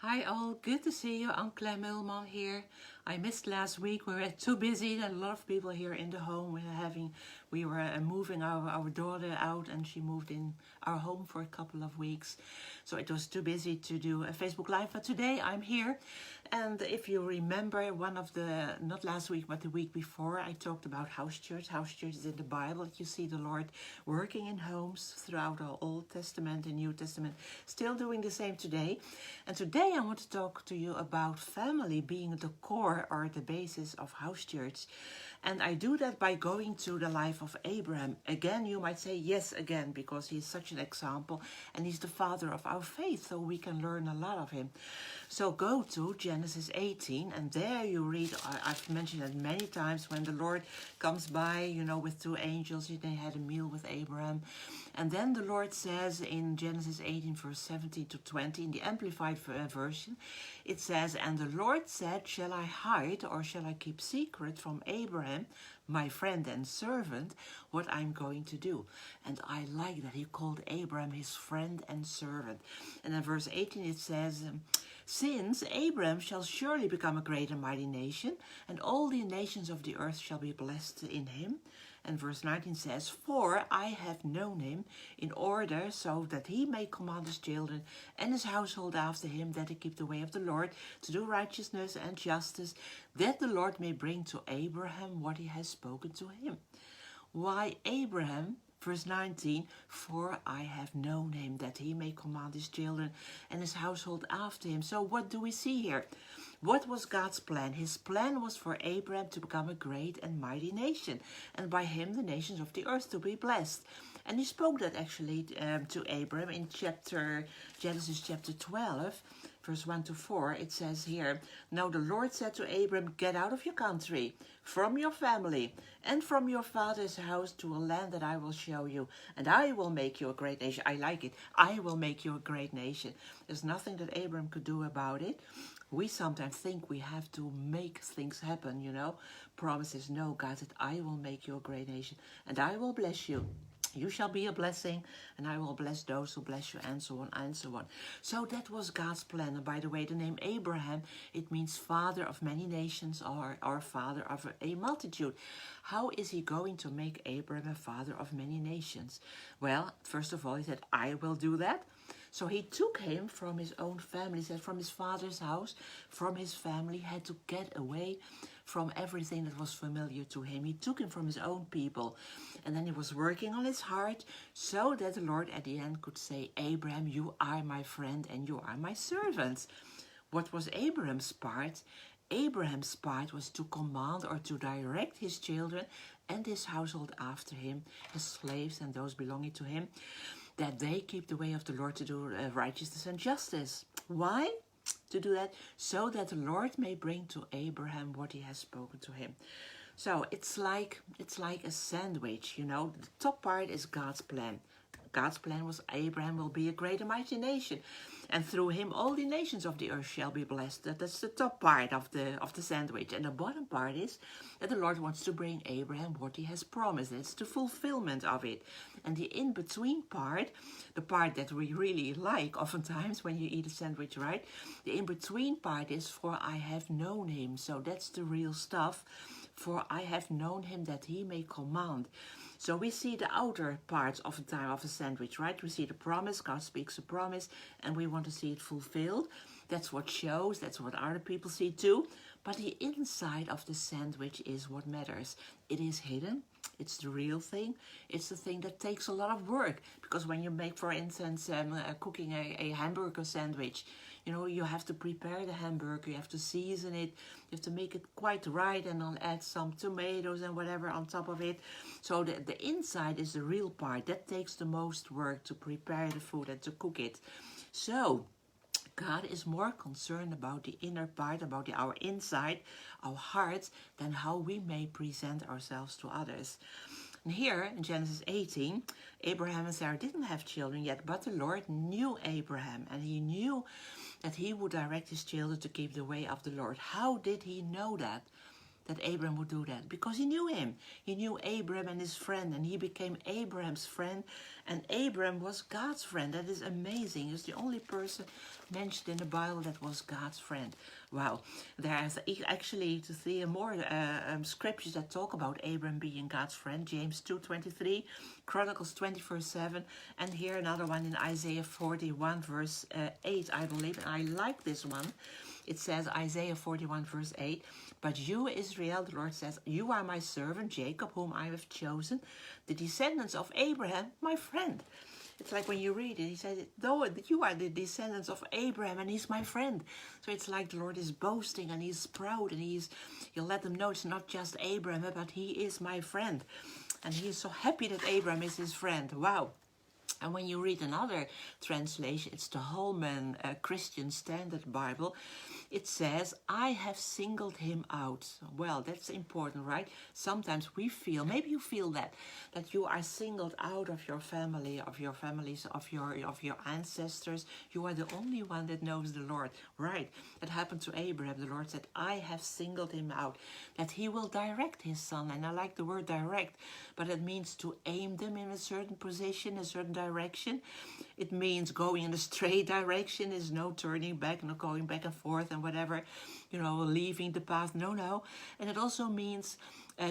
Hi all, good to see you. Ank Kleinmeulman here. I missed last week. We were too busy. A lot of people here in the home. We were moving our daughter out, and she moved in our home for a couple of weeks. So it was too busy to do a Facebook Live. But today I'm here. And if you remember, not last week, but the week before, I talked about house church. House church is in the Bible. You see the Lord working in homes throughout the Old Testament and New Testament, still doing the same today. And today I want to talk to you about family being the core or the basis of house church. And I do that by going to the life of Abraham. Again, you might say yes again, because he's such an example and he's the father of our faith, so we can learn a lot of him. So go to Genesis 18, and there you read, I've mentioned it many times, when the Lord comes by, with two angels. They had a meal with Abraham. And then the Lord says in Genesis 18, verse 17 to 20, in the Amplified version, it says, "And the Lord said, shall I hide or shall I keep secret from Abraham, my friend and servant, what I'm going to do?" And I like that he called Abraham his friend and servant. And in verse 18 it says, "Since Abraham shall surely become a great and mighty nation, and all the nations of the earth shall be blessed in him." And verse 19 says, "For I have known him in order so that he may command his children and his household after him, that they keep the way of the Lord, to do righteousness and justice, that the Lord may bring to Abraham what he has spoken to him." Why Abraham? Verse 19, "For I have known him, that he may command his children and his household after him." So what do we see here? What was God's plan? His plan was for Abraham to become a great and mighty nation, and by him the nations of the earth to be blessed. And he spoke that actually to Abraham in Genesis chapter 12, verse 1 to 4. It says here, "Now the Lord said to Abram, get out of your country, from your family, and from your father's house, to a land that I will show you, and I will make you a great nation." I like it. I will make you a great nation. There's nothing that Abram could do about it. We sometimes think we have to make things happen, Promises. No, God said, "I will make you a great nation, and I will bless you. You shall be a blessing, and I will bless those who bless you," and so on, and so on. So that was God's plan. And by the way, the name Abraham, it means father of many nations, or father of a multitude. How is he going to make Abraham a father of many nations? Well, first of all, he said, "I will do that." So he took him from his own family, he said, from his father's house, from his family, had to get away from everything that was familiar to him. He took him from his own people. And then he was working on his heart, so that the Lord at the end could say, "Abraham, you are my friend and you are my servant." What was Abraham's part? Abraham's part was to command or to direct his children and his household after him, his slaves and those belonging to him, that they keep the way of the Lord to do righteousness and justice. Why? To do that so that the Lord may bring to Abraham what he has spoken to him. So it's like a sandwich, The top part is God's plan. God's plan was Abraham will be a great and mighty nation, and through him all the nations of the earth shall be blessed. That's the top part of the sandwich. And the bottom part is that the Lord wants to bring Abraham what he has promised. It's the fulfillment of it. And the in-between part, the part that we really like oftentimes when you eat a sandwich, right? The in-between part is "for I have known him." So that's the real stuff. "For I have known him, that he may command." So we see the outer parts of the time of a sandwich, right? We see the promise, God speaks a promise, and we want to see it fulfilled. That's what shows, that's what other people see too. But the inside of the sandwich is what matters. It is hidden. It's the real thing. It's the thing that takes a lot of work. Because when you make, for instance, cooking a hamburger sandwich, you have to prepare the hamburger, you have to season it, you have to make it quite right, and then add some tomatoes and whatever on top of it. So the inside is the real part. That takes the most work to prepare the food and to cook it. So God is more concerned about the inner part, about our inside, our hearts, than how we may present ourselves to others. And here in Genesis 18, Abraham and Sarah didn't have children yet, but the Lord knew Abraham, and he knew that he would direct his children to keep the way of the Lord. How did he know that? that Abraham would do that? Because he knew him. He knew Abraham and his friend, and he became Abraham's friend, and Abraham was God's friend. That is amazing. He's the only person mentioned in the Bible that was God's friend. Wow. There's actually to see more scriptures that talk about Abraham being God's friend. James 2:23, Chronicles 20:7, and here another one in Isaiah 41 verse 8, I believe. And I like this one. It says, Isaiah 41 verse 8, but you, Israel, the Lord says, you are my servant, Jacob, whom I have chosen, the descendants of Abraham, my friend. It's like when you read it, he says, though you are the descendants of Abraham and he's my friend. So it's like the Lord is boasting and he's proud and he'll let them know it's not just Abraham, but he is my friend. And he is so happy that Abraham is his friend. Wow. And when you read another translation, it's the Holman Christian Standard Bible, it says, I have singled him out. Well, that's important, right? Sometimes we feel, maybe you feel that you are singled out of your family, of your families, of your ancestors. You are the only one that knows the Lord, right? That happened to Abraham. The Lord said, I have singled him out, that he will direct his son. And I like the word direct, but it means to aim them in a certain position, a certain direction. It means going in a straight direction. Is no turning back, no going back and forth and whatever, leaving the path. No. And it also means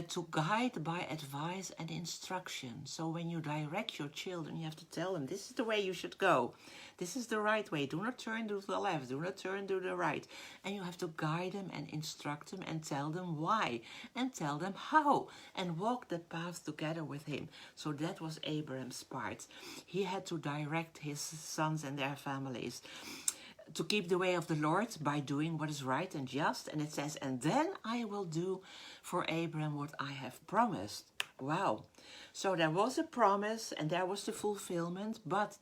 to guide by advice and instruction. So when you direct your children, you have to tell them, this is the way you should go. This is the right way. Do not turn to the left. Do not turn to the right. And you have to guide them and instruct them and tell them why and tell them how and walk the path together with him. So that was Abraham's part. He had to direct his sons and their families to keep the way of the Lord by doing what is right and just. And it says, and then I will do for Abraham what I have promised. Wow. So there was a promise and there was the fulfillment, but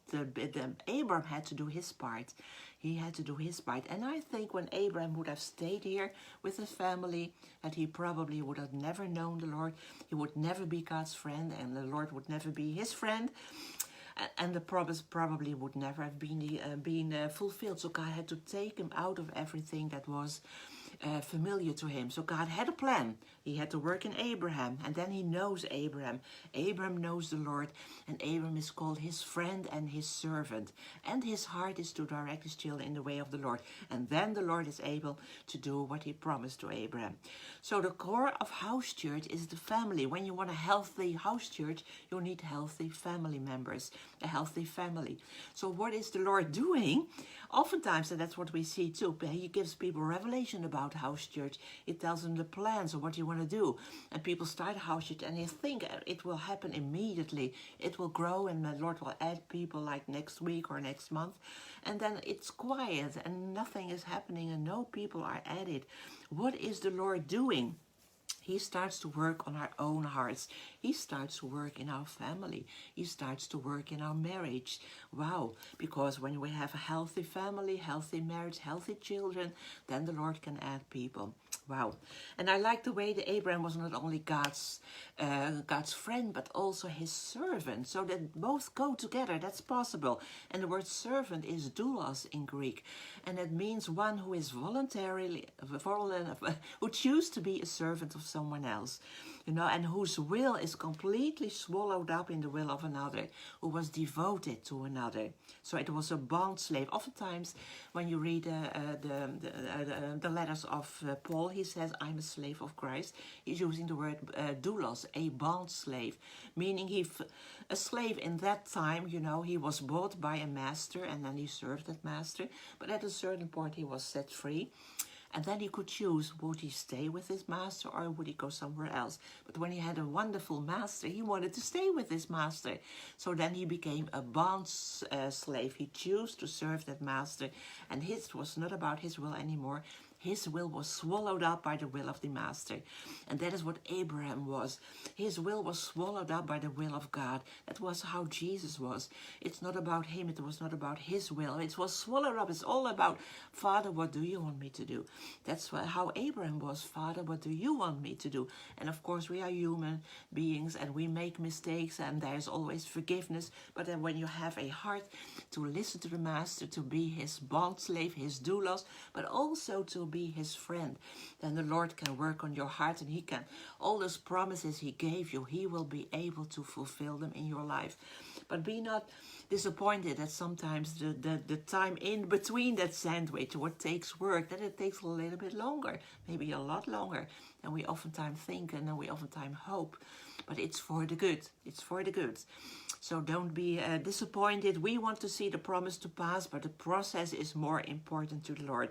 Abraham had to do his part. He had to do his part. And I think when Abraham would have stayed here with his family, that he probably would have never known the Lord. He would never be God's friend, and the Lord would never be his friend. And the promise probably would never have been fulfilled. So God had to take him out of everything that was familiar to him. So God had a plan. He had to work in Abraham, and then he knows Abraham. Abraham knows the Lord, and Abraham is called his friend and his servant. And his heart is to direct his children in the way of the Lord. And then the Lord is able to do what he promised to Abraham. So the core of house church is the family. When you want a healthy house church, you need healthy family members, a healthy family. So what is the Lord doing? Oftentimes, and that's what we see too, he gives people revelation about house church. He tells them the plans of what you want to do. And people start house church and they think it will happen immediately. It will grow and the Lord will add people like next week or next month. And then it's quiet and nothing is happening and no people are added. What is the Lord doing? He starts to work on our own hearts. He starts to work in our family. He starts to work in our marriage. Wow, because when we have a healthy family, healthy marriage, healthy children, then the Lord can add people. Wow. And I like the way that Abraham was not only God's friend, but also his servant. So that both go together. That's possible. And the word servant is doulos in Greek. And it means one who is who chooses to be a servant of someone else, and whose will is completely swallowed up in the will of another, who was devoted to another. So it was a bond slave. Oftentimes, when you read the letters of Paul, he says, I'm a slave of Christ. He's using the word doulos, a bond slave, meaning a slave in that time, he was bought by a master and then he served that master. But at a certain point, he was set free. And then he could choose, would he stay with his master or would he go somewhere else? But when he had a wonderful master, he wanted to stay with his master. So then he became a bond slave. He chose to serve that master. And his was not about his will anymore. His will was swallowed up by the will of the master. And that is what Abraham was. His will was swallowed up by the will of God. That was how Jesus was. It's not about him. It was not about his will. It was swallowed up. It's all about, Father, what do you want me to do? That's how Abraham was. Father, what do you want me to do? And of course, we are human beings and we make mistakes and there's always forgiveness. But then when you have a heart to listen to the master, to be his bond slave, his doulos, but also to be his friend, then the Lord can work on your heart, and he can, all those promises he gave you, he will be able to fulfill them in your life. But be not disappointed that sometimes the time in between that sandwich, what takes work, that it takes a little bit longer, maybe a lot longer than we oftentimes think and then we oftentimes hope. But it's for the good. It's for the good. So don't be disappointed. We want to see the promise to pass, but the process is more important to the Lord.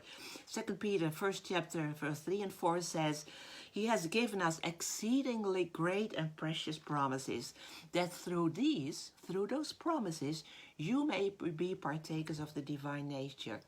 2 Peter, 1st chapter, verse 3 and 4 says, he has given us exceedingly great and precious promises, that through those promises, you may be partakers of the divine nature.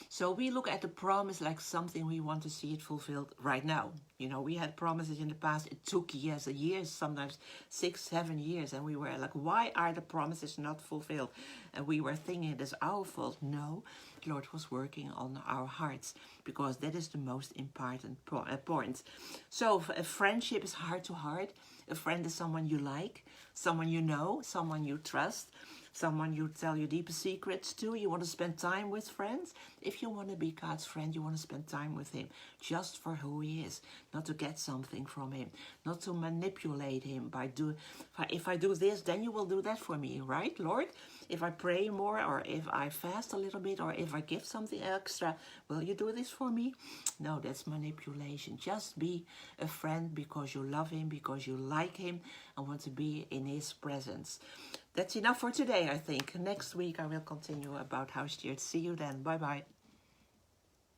So we look at the promise like something we want to see it fulfilled right now. You know, we had promises in the past. It took years, sometimes 6, 7 years. And we were like, why are the promises not fulfilled? And we were thinking it is our fault. No, the Lord was working on our hearts, because that is the most important point. So a friendship is heart to heart. A friend is someone you like, someone you know, someone you trust, someone you tell your deepest secrets to. You want to spend time with friends. If you want to be God's friend, you want to spend time with him just for who he is, not to get something from him, not to manipulate him by if I do this, then you will do that for me, right, Lord? If I pray more, or if I fast a little bit, or if I give something extra, will you do this for me? No, that's manipulation. Just be a friend because you love him, because you like him and want to be in his presence. That's enough for today, I think. Next week I will continue about house church. See you then. Bye-bye.